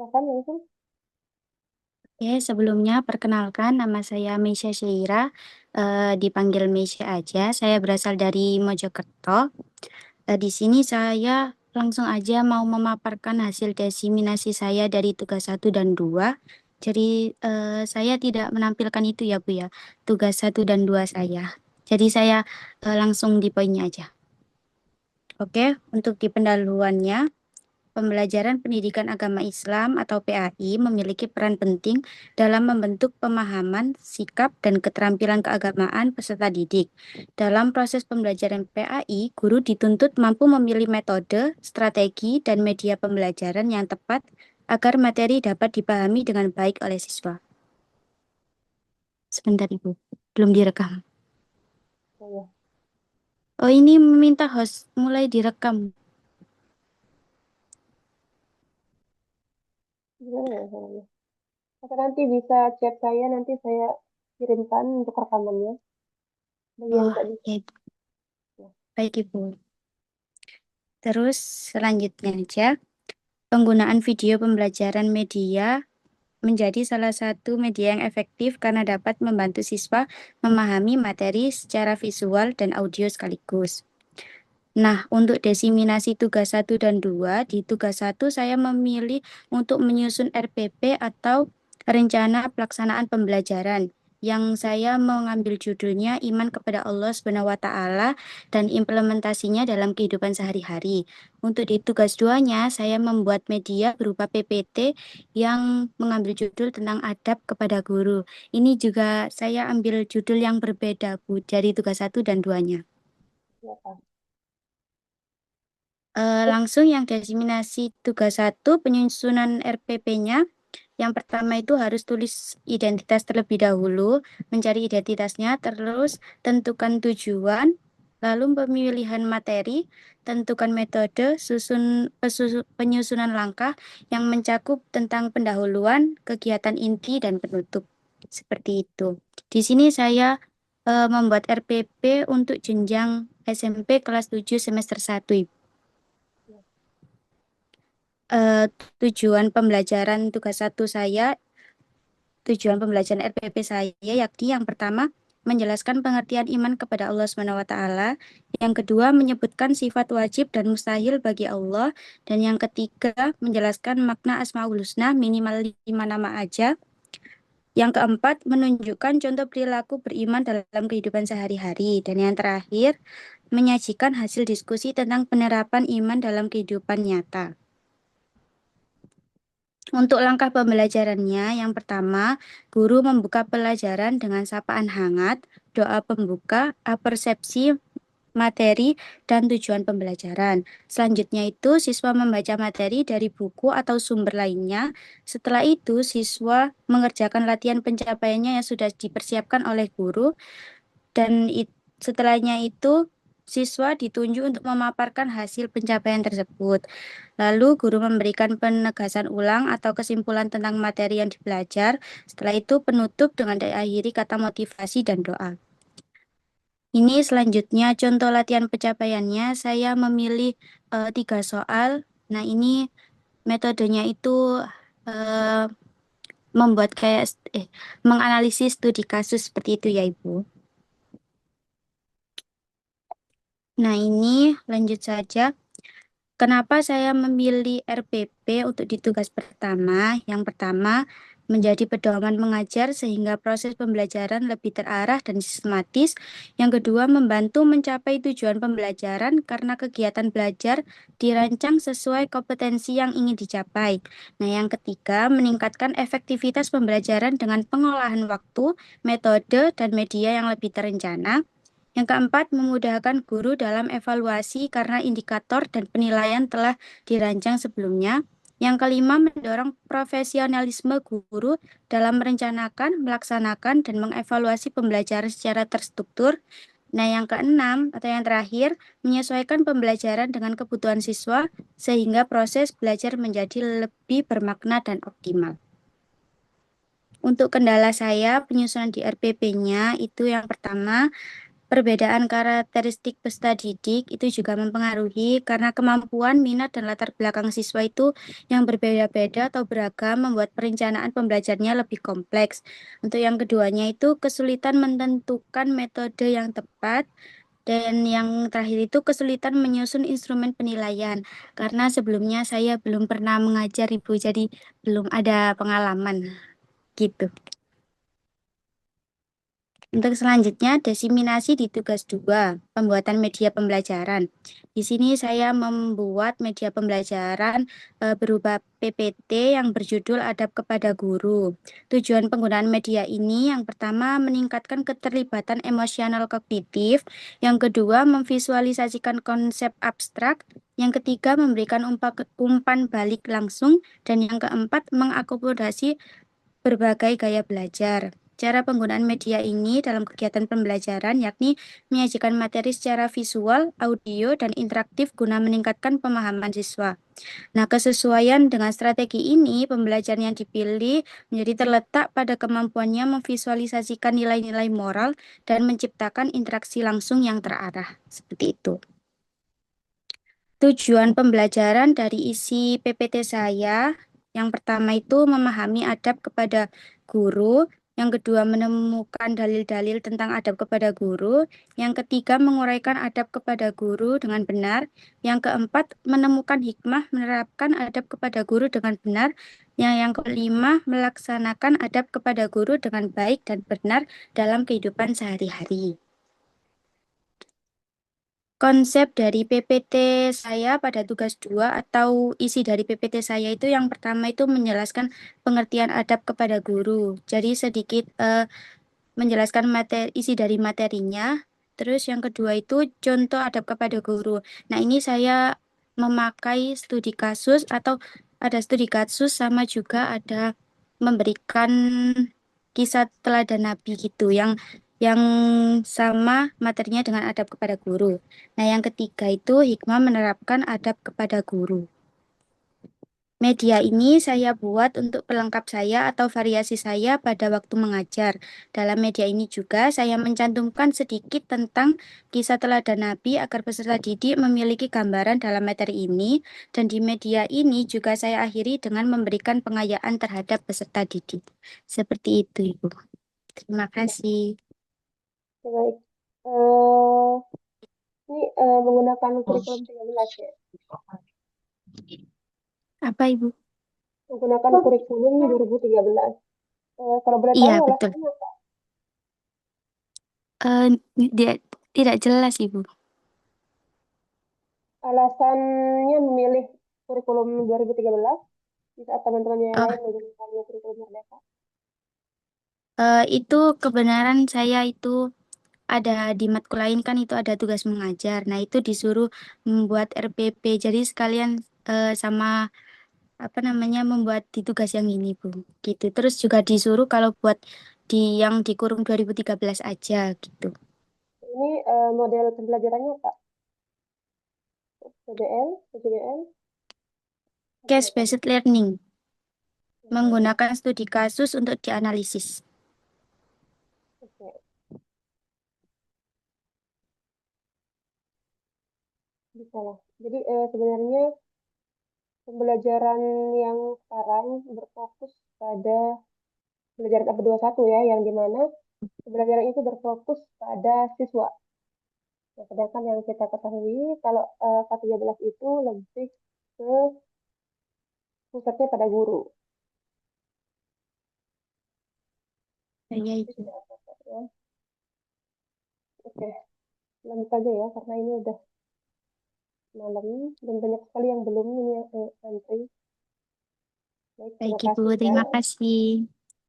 Silakan langsung. Oke, sebelumnya perkenalkan nama saya Meisya Syaira, dipanggil Meisya aja. Saya berasal dari Mojokerto. Di sini saya langsung aja mau memaparkan hasil desiminasi saya dari tugas satu dan 2. Jadi saya tidak menampilkan itu ya Bu ya, tugas satu dan 2 saya. Jadi saya langsung di poinnya aja. Oke, untuk di pendahuluannya. Pembelajaran Pendidikan Agama Islam atau PAI memiliki peran penting dalam membentuk pemahaman, sikap, dan keterampilan keagamaan peserta didik. Dalam proses pembelajaran PAI, guru dituntut mampu memilih metode, strategi, dan media pembelajaran yang tepat agar materi dapat dipahami dengan baik oleh siswa. Sebentar, Ibu. Belum direkam. Oh ya, Oh, ini meminta host mulai direkam. gimana ya caranya? Atau nanti bisa chat saya, nanti saya kirimkan untuk rekamannya. Bagian Oh, tadi. ya, Ya, baik, Ibu. Terus selanjutnya aja. Penggunaan video pembelajaran media menjadi salah satu media yang efektif karena dapat membantu siswa memahami materi secara visual dan audio sekaligus. Nah, untuk desiminasi tugas satu dan 2 di tugas satu saya memilih untuk menyusun RPP atau rencana pelaksanaan pembelajaran yang saya mengambil judulnya Iman kepada Allah Subhanahu wa taala dan implementasinya dalam kehidupan sehari-hari. Untuk di tugas 2-nya saya membuat media berupa PPT yang mengambil judul tentang adab kepada guru. Ini juga saya ambil judul yang berbeda Bu dari tugas satu dan 2-nya. ya Pak. Terus, Langsung yang desiminasi tugas satu penyusunan RPP-nya. Yang pertama itu harus tulis identitas terlebih dahulu, mencari identitasnya, terus tentukan tujuan, lalu pemilihan materi, tentukan metode, penyusunan langkah yang mencakup tentang pendahuluan, kegiatan inti, dan penutup. Seperti itu. Di sini saya membuat RPP untuk jenjang SMP kelas 7 semester 1, Ibu. ya, eh, tujuan pembelajaran tugas satu saya, tujuan pembelajaran RPP saya yakni yang pertama menjelaskan pengertian iman kepada Allah Subhanahu wa taala, yang kedua menyebutkan sifat wajib dan mustahil bagi Allah, dan yang ketiga menjelaskan makna Asmaul Husna minimal 5 nama aja. Yang keempat menunjukkan contoh perilaku beriman dalam kehidupan sehari-hari, dan yang terakhir menyajikan hasil diskusi tentang penerapan iman dalam kehidupan nyata. Untuk langkah pembelajarannya, yang pertama, guru membuka pelajaran dengan sapaan hangat, doa pembuka, persepsi materi, dan tujuan pembelajaran. Selanjutnya itu, siswa membaca materi dari buku atau sumber lainnya. Setelah itu, siswa mengerjakan latihan pencapaiannya yang sudah dipersiapkan oleh guru, dan setelahnya itu, siswa ditunjuk untuk memaparkan hasil pencapaian tersebut. Lalu guru memberikan penegasan ulang atau kesimpulan tentang materi yang dipelajar. Setelah itu penutup dengan diakhiri kata motivasi dan doa. Ini selanjutnya contoh latihan pencapaiannya. Saya memilih 3 soal. Nah ini metodenya itu eh, membuat kayak menganalisis studi kasus seperti itu ya Ibu. Nah ini lanjut saja. Kenapa saya memilih RPP untuk di tugas pertama? Yang pertama, menjadi pedoman mengajar sehingga proses pembelajaran lebih terarah dan sistematis. Yang kedua, membantu mencapai tujuan pembelajaran karena kegiatan belajar dirancang sesuai kompetensi yang ingin dicapai. Nah, yang ketiga, meningkatkan efektivitas pembelajaran dengan pengolahan waktu, metode, dan media yang lebih terencana. Yang keempat, memudahkan guru dalam evaluasi karena indikator dan penilaian telah dirancang sebelumnya. Yang kelima, mendorong profesionalisme guru dalam merencanakan, melaksanakan, dan mengevaluasi pembelajaran secara terstruktur. Nah, yang keenam atau yang terakhir, menyesuaikan pembelajaran dengan kebutuhan siswa sehingga proses belajar menjadi lebih bermakna dan optimal. Untuk kendala saya, penyusunan di RPP-nya itu yang pertama, Perbedaan karakteristik peserta didik itu juga mempengaruhi karena kemampuan, minat, dan latar belakang siswa itu yang berbeda-beda atau beragam membuat perencanaan pembelajarannya lebih kompleks. Untuk yang keduanya itu kesulitan menentukan metode yang tepat dan yang terakhir itu kesulitan menyusun instrumen penilaian karena sebelumnya saya belum pernah mengajar Ibu, jadi belum ada pengalaman gitu. Untuk selanjutnya, diseminasi di tugas 2, pembuatan media pembelajaran. Di sini saya membuat media pembelajaran berupa PPT yang berjudul Adab kepada Guru. Tujuan penggunaan media ini yang pertama meningkatkan keterlibatan emosional kognitif, yang kedua memvisualisasikan konsep abstrak, yang ketiga memberikan umpan balik langsung, dan yang keempat mengakomodasi berbagai gaya belajar. Cara penggunaan media ini dalam kegiatan pembelajaran yakni menyajikan materi secara visual, audio, dan interaktif guna meningkatkan pemahaman siswa. Nah, kesesuaian dengan strategi ini, pembelajaran yang dipilih menjadi terletak pada kemampuannya memvisualisasikan nilai-nilai moral dan menciptakan interaksi langsung yang terarah. Seperti itu. Tujuan pembelajaran dari isi PPT saya, yang pertama itu memahami adab kepada guru, yang kedua menemukan dalil-dalil tentang adab kepada guru, yang ketiga menguraikan adab kepada guru dengan benar, yang keempat menemukan hikmah menerapkan adab kepada guru dengan benar, yang kelima melaksanakan adab kepada guru dengan baik dan benar dalam kehidupan sehari-hari. Konsep dari PPT saya pada tugas 2 atau isi dari PPT saya itu yang pertama itu menjelaskan pengertian adab kepada guru. Jadi sedikit menjelaskan isi dari materinya. Terus yang kedua itu contoh adab kepada guru. Nah, ini saya memakai studi kasus atau ada studi kasus sama juga ada memberikan kisah teladan Nabi gitu yang sama materinya dengan adab kepada guru. Nah, yang ketiga itu hikmah menerapkan adab kepada guru. Media ini saya buat untuk pelengkap saya atau variasi saya pada waktu mengajar. Dalam media ini juga saya mencantumkan sedikit tentang kisah teladan Nabi agar peserta didik memiliki gambaran dalam materi ini. Dan di media ini juga saya akhiri dengan memberikan pengayaan terhadap peserta didik. Seperti itu, Ibu. Terima kasih. Oke, baik. Ini menggunakan kurikulum 13 ya? Apa, Ibu? Menggunakan kurikulum 2013. Kalau boleh tahu Iya, betul. alasannya apa? Eh, dia tidak jelas, Ibu. Alasannya memilih kurikulum 2013 di saat teman-teman yang lain Oh, menggunakan kurikulum Merdeka. itu kebenaran saya itu ada di matkul lain kan itu ada tugas mengajar. Nah, itu disuruh membuat RPP. Jadi sekalian sama apa namanya membuat di tugas yang ini, Bu. Gitu. Terus juga disuruh kalau buat di yang di kurung 2013 aja gitu. Ini model pembelajarannya Pak? PBL, PJBL, atau apa? Case-based learning Oke, menggunakan studi kasus untuk dianalisis. oke, bisa lah. Jadi sebenarnya pembelajaran yang sekarang berfokus pada pembelajaran AB21 ya, yang dimana pembelajaran itu berfokus pada siswa. Nah, sedangkan yang kita ketahui kalau K13 itu lebih ke pusatnya pada guru. Saya Itu itu. sudah apa, ya. Oke, lanjut aja ya, karena ini udah malam dan banyak sekali yang belum ini antri. Baik, Baik, terima Ibu. kasih ya. Terima kasih.